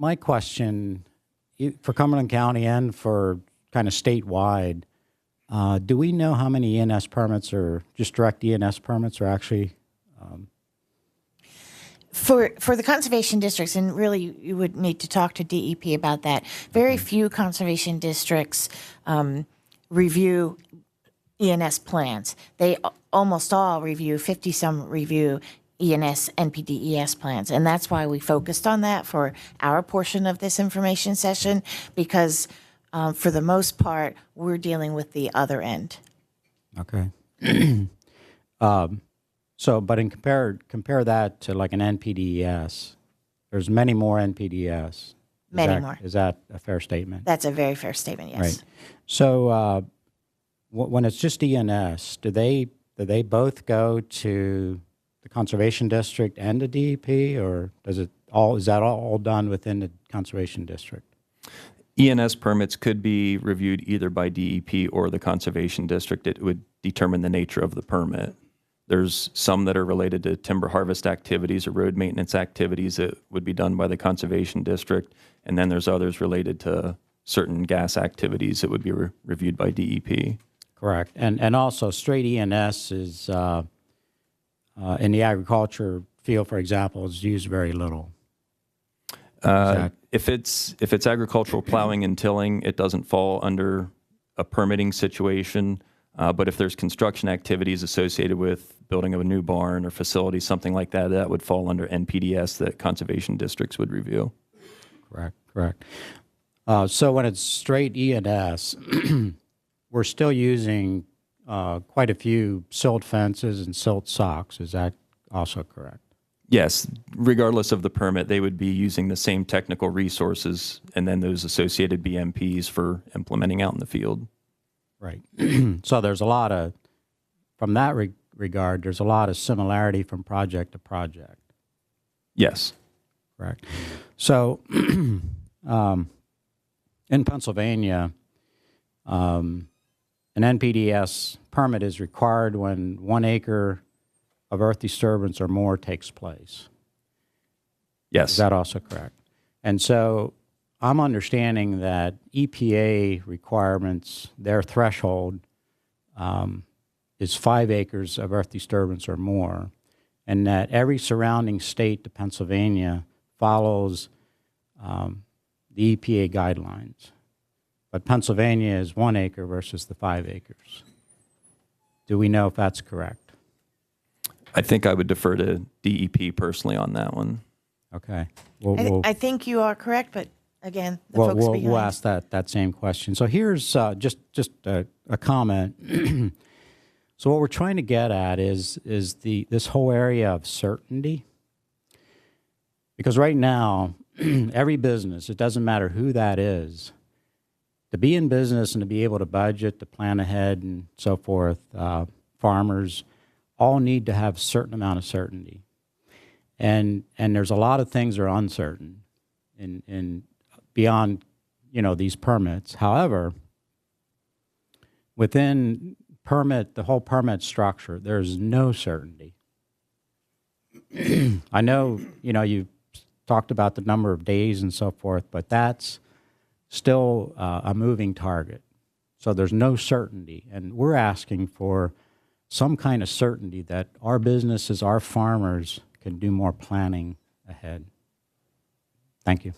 My question for Cumberland County and for kind of statewide, do we know how many ENS permits or just direct ENS permits are actually? For the conservation districts, and really you would need to talk to DEP about that, very few conservation districts review ENS plans. They almost all review, 50-some review ENS, NPDES plans. And that's why we focused on that for our portion of this information session, because for the most part, we're dealing with the other end. Okay. So, but compare that to like an NPDES, there's many more NPDES. Many more. Is that a fair statement? That's a very fair statement, yes. Right. So when it's just ENS, do they both go to the conservation district and the DEP, or is that all done within the conservation district? ENS permits could be reviewed either by DEP or the conservation district. It would determine the nature of the permit. There's some that are related to timber harvest activities or road maintenance activities that would be done by the conservation district, and then there's others related to certain gas activities that would be reviewed by DEP. Correct. And also straight ENS is, in the agriculture field, for example, is used very little. If it's agricultural plowing and tilling, it doesn't fall under a permitting situation. But if there's construction activities associated with building of a new barn or facility, something like that, that would fall under NPDES that conservation districts would review. Correct. So when it's straight ENS, we're still using quite a few silt fences and silt socks. Is that also correct? Yes. Regardless of the permit, they would be using the same technical resources and then those associated BMPs for implementing out in the field. Right. So there's a lot of, from that regard, there's a lot of similarity from project to project. Yes. Correct. So in Pennsylvania, an NPDES permit is required when 1 acre of earth disturbance or more takes place. Yes. Is that also correct? And so I'm understanding that EPA requirements, their threshold is 5 acres of earth disturbance or more, and that every surrounding state to Pennsylvania follows the EPA guidelines. But Pennsylvania is 1 acre versus the 5 acres. Do we know if that's correct? I think I would defer to DEP personally on that one. Okay. I think you are correct, but again, the folks behind. We'll ask that same question. So here's just a comment. So what we're trying to get at is this whole area of certainty. Because right now, every business, it doesn't matter who that is, to be in business and to be able to budget, to plan ahead and so forth, farmers all need to have a certain amount of certainty. And there's a lot of things that are uncertain in beyond, these permits. However, within the whole permit structure, there's no certainty. I know, you've talked about the number of days and so forth, but that's still a moving target. So there's no certainty. And we're asking for some kind of certainty that our businesses, our farmers can do more planning ahead. Thank you.